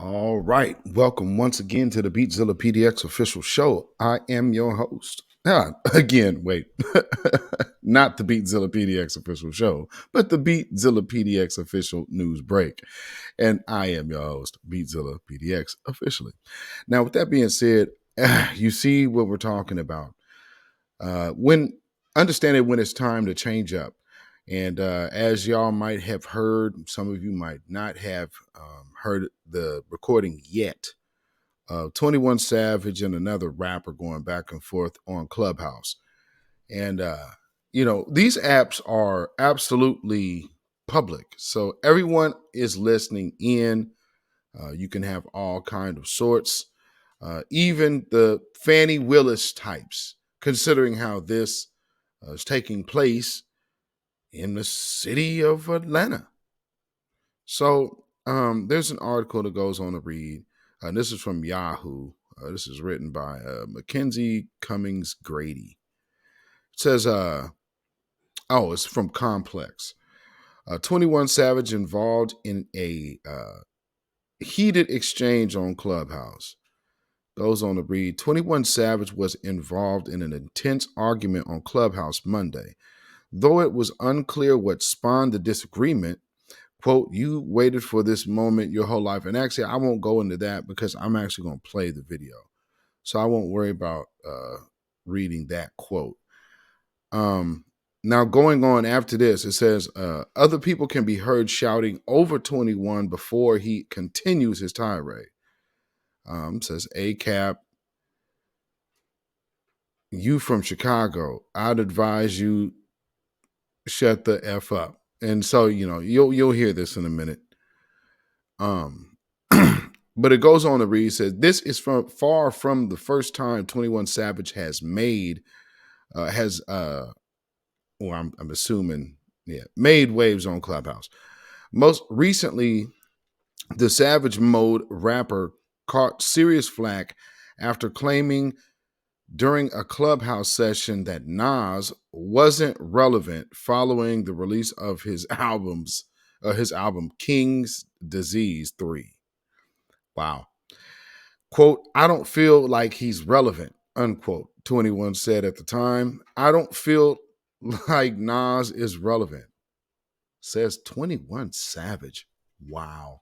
All right. Welcome once again to the beatzillapdx official show. I am your host. Again, wait. Not the beatzillapdx official show, but the beatzillapdx official news break. And I am your host, beatzillapdx officially. Now, with that being said, you see what we're talking about. When understanding when it's time to change up. And as y'all might have heard, some of you might not have heard the recording yet. 21 Savage and another rapper going back and forth on Clubhouse. And, these apps are absolutely public. So everyone is listening in. You can have all kind of sorts, even the Fannie Willis types, considering how this is taking place in the city of Atlanta. So there's an article that goes on to read. This is from Yahoo. This is written by Mackenzie Cummings Grady. It says, it's from Complex. 21 Savage involved in a heated exchange on Clubhouse. Goes on to read, 21 Savage was involved in an intense argument on Clubhouse Monday. Though it was unclear what spawned the disagreement, quote, you waited for this moment your whole life. And actually, I won't go into that because I'm actually going to play the video. So I won't worry about reading that quote. Now, going on after this, it says, other people can be heard shouting over 21 before he continues his tirade. It says, ACAP, you from Chicago, I'd advise you shut the F up. And so, you'll hear this in a minute. But it goes on to read, says, this is far from the first time 21 Savage has made waves on Clubhouse. Most recently, the Savage Mode rapper caught serious flack after claiming during a Clubhouse session that Nas wasn't relevant following the release of his album King's Disease 3. Wow. Quote, I don't feel like he's relevant, unquote, 21 said at the time. I don't feel like Nas is relevant, says 21 Savage. Wow.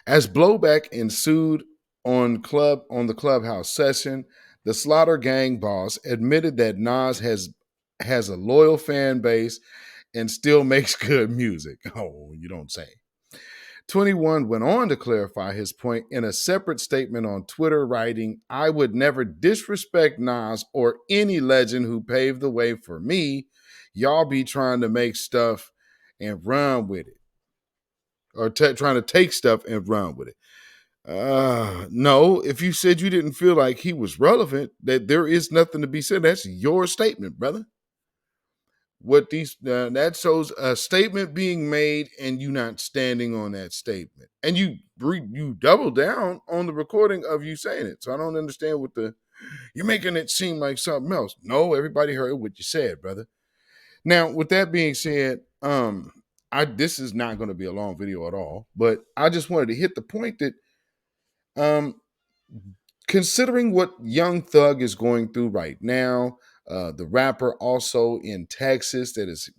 As blowback ensued on the Clubhouse session, the Slaughter Gang boss admitted that Nas has a loyal fan base and still makes good music. Oh, you don't say. 21 went on to clarify his point in a separate statement on Twitter, writing, I would never disrespect Nas or any legend who paved the way for me. Y'all be trying to make stuff and run with it. Or trying to take stuff and run with it. No, if you said you didn't feel like he was relevant, that there is nothing to be said. That's your statement, brother. What that shows a statement being made and you not standing on that statement, and you double down on the recording of you saying it. So I don't understand you're making it seem like something else. No, everybody heard what you said, brother. Now, with that being said, this is not going to be a long video at all, but I just wanted to hit the point that considering what Young Thug is going through right now, the rapper also in Texas that is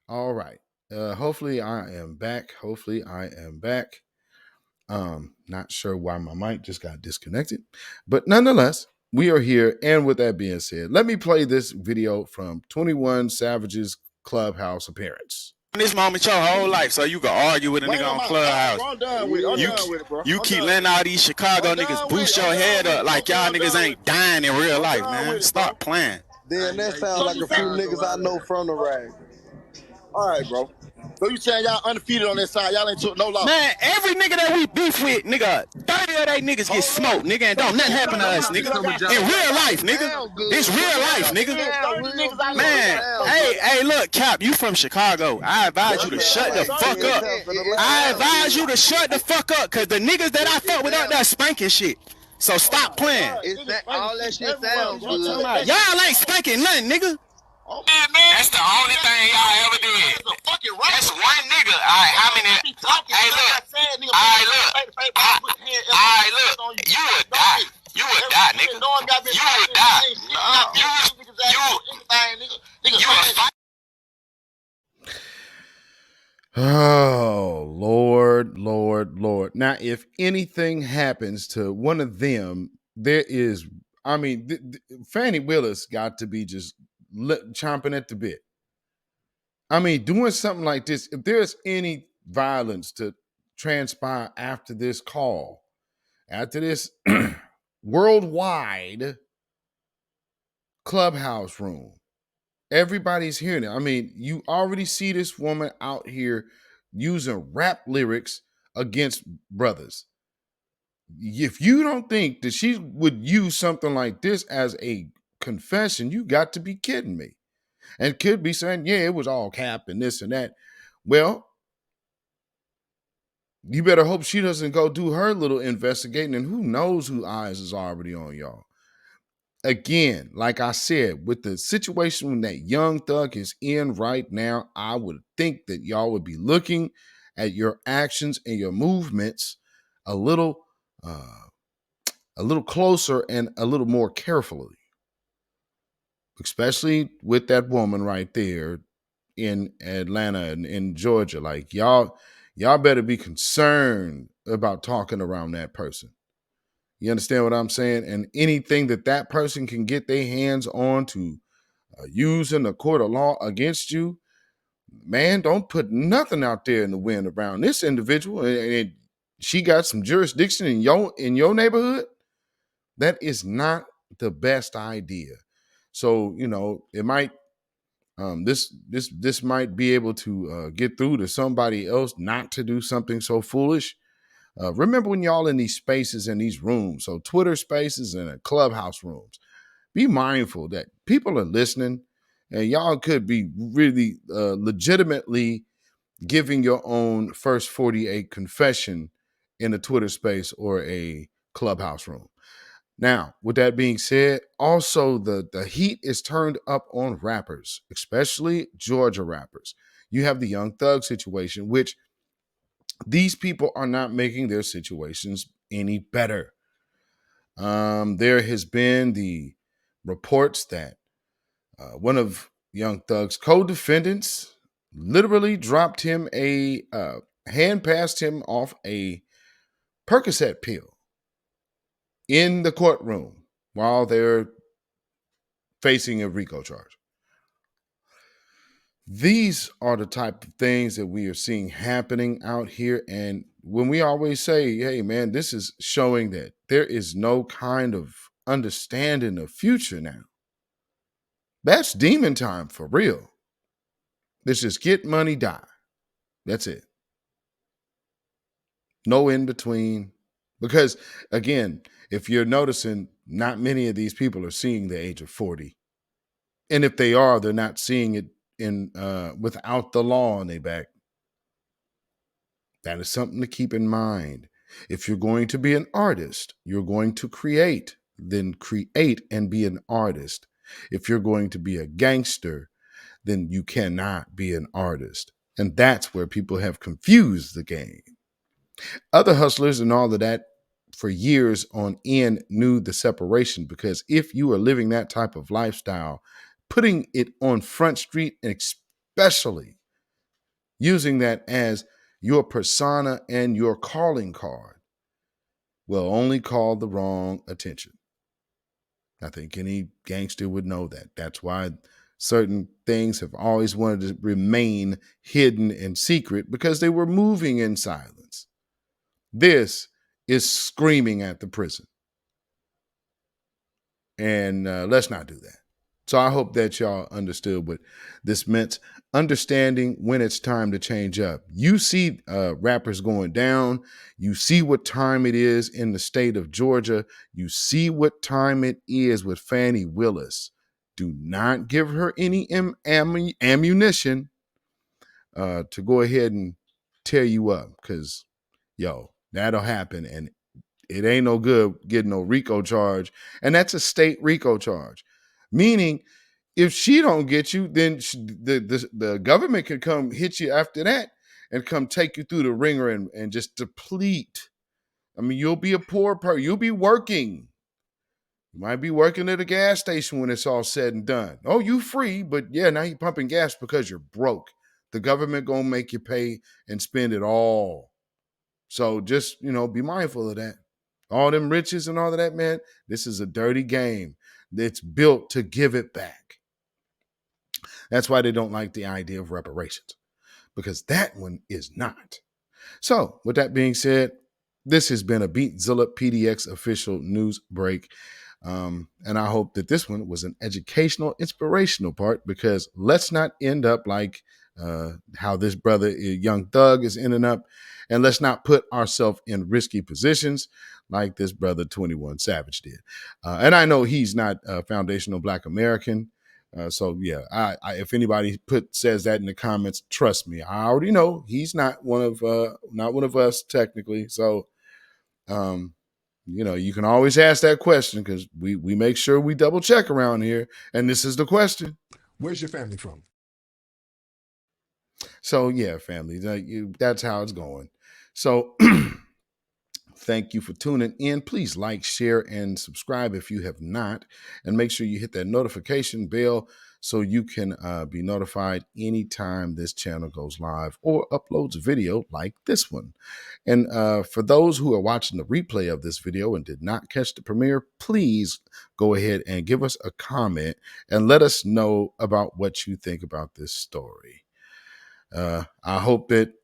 all right. Hopefully I am back. Not sure why my mic just got disconnected, but nonetheless, we are here. And with that being said, let me play this video from 21 Savage's Clubhouse appearance. This moment your whole life, so you can argue with a nigga on Clubhouse. You keep letting all these Chicago niggas boost your head up like y'all niggas ain't dying in real life, man. Stop playing. Then that sounds like a few niggas I know from the rag. All right, bro. So you saying y'all undefeated on that side? Y'all ain't took no loss. Man, every nigga that we beef with, nigga, 30 of they niggas get smoked, nigga, and don't nothing happen to us, nigga. In real life, nigga. It's real life, nigga. Man, hey, look, Cap, you from Chicago. I advise you to shut the fuck up. I advise you to shut the fuck up, cause the niggas that I fuck with out there spanking shit. So stop playing. All that shit sounds good. Y'all ain't spanking nothing, nigga. That's the only thing y'all ever did. That's one nigga. Alright, how many? Hey, look. Alright, look. Alright, look. You would die. You would die, nigga. You would die. You would fight. Oh, Lord, Lord, Lord. Now, if anything happens to one of them, there is, I mean, Fannie Willis got to be just chomping at the bit. I mean, doing something like this, if there's any violence to transpire after this call, after this worldwide Clubhouse room, everybody's hearing it. I mean, you already see this woman out here using rap lyrics against brothers. If you don't think that she would use something like this as a confession, you got to be kidding me. And could be saying, yeah, it was all cap and this and that. Well, you better hope she doesn't go do her little investigating, and who knows who eyes is already on y'all. Again, like I said, with the situation that Young Thug is in right now, I would think that y'all would be looking at your actions and your movements a little closer and a little more carefully, especially with that woman right there in Atlanta and in Georgia. Like y'all better be concerned about talking around that person. You understand what I'm saying? And anything that person can get their hands on to use in the court of law against you, man, don't put nothing out there in the wind around this individual. And she got some jurisdiction in your neighborhood. That is not the best idea. So, you know, it might this might be able to get through to somebody else not to do something so foolish. Remember when y'all in these spaces, in these rooms, so Twitter spaces and Clubhouse rooms, be mindful that people are listening, and y'all could be really legitimately giving your own first 48 confession in a Twitter space or a Clubhouse room. Now, with that being said, also the heat is turned up on rappers, especially Georgia rappers. You have the Young Thug situation, which these people are not making their situations any better. There has been the reports that one of Young Thug's co-defendants literally dropped him passed him off a Percocet pill in the courtroom while they're facing a RICO charge. These are the type of things that we are seeing happening out here. And when we always say, hey, man, this is showing that there is no kind of understanding of future now. That's demon time for real. Let's just get money, die. That's it. No in between. Because, again, if you're noticing, not many of these people are seeing the age of 40. And if they are, they're not seeing it in without the law on their back. That is something to keep in mind. If you're going to be an artist, you're going to create, then create and be an artist. If you're going to be a gangster, then you cannot be an artist. And that's where people have confused the game. Other hustlers and all of that for years on end knew the separation, because if you are living that type of lifestyle, putting it on Front Street, and especially using that as your persona and your calling card, will only call the wrong attention. I think any gangster would know that. That's why certain things have always wanted to remain hidden and secret, because they were moving in silence. This is screaming at the prison. And let's not do that. So I hope that y'all understood what this meant. Understanding when it's time to change up. You see rappers going down. You see what time it is in the state of Georgia. You see what time it is with Fannie Willis. Do not give her any ammunition to go ahead and tear you up, because, yo, that'll happen. And it ain't no good getting no RICO charge. And that's a state RICO charge. Meaning, if she don't get you, then the government can come hit you after that and come take you through the ringer and just deplete. I mean, you'll be a poor person. You'll be working. You might be working at a gas station when it's all said and done. Oh, you free, but yeah, now you're pumping gas because you're broke. The government gonna make you pay and spend it all. So just, be mindful of that. All them riches and all of that, man, this is a dirty game that's built to give it back. That's why they don't like the idea of reparations, because that one is not. So with that being said, this has been a Beatzilla PDX official news break. And I hope that this one was an educational, inspirational part, because let's not end up like how this brother, Young Thug, is ending up. And let's not put ourselves in risky positions like this brother 21 Savage did. And I know he's not a foundational Black American. So yeah, I if anybody says that in the comments, trust me, I already know he's not one of us technically. So you can always ask that question, because we make sure we double check around here. And this is the question: where's your family from? So yeah, family, that's how it's going. So thank you for tuning in. Please like, share, and subscribe if you have not. And make sure you hit that notification bell so you can be notified anytime this channel goes live or uploads a video like this one. And for those who are watching the replay of this video and did not catch the premiere, please go ahead and give us a comment and let us know about what you think about this story. I hope that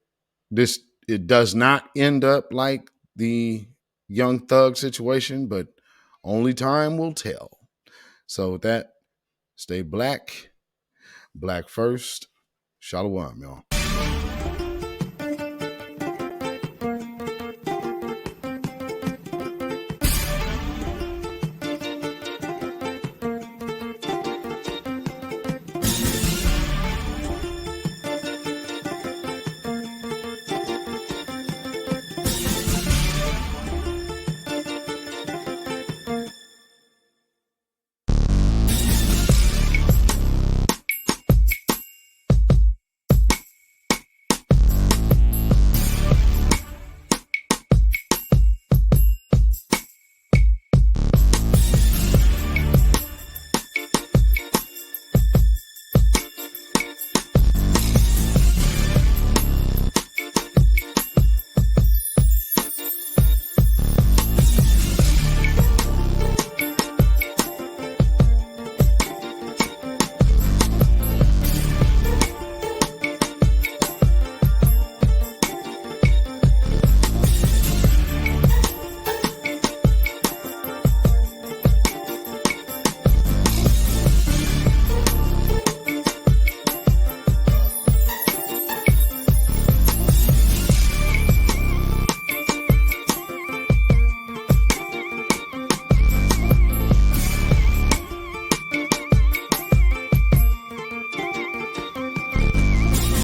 it does not end up like the Young Thug situation, but only time will tell. So with that, stay black first. Shalom, y'all.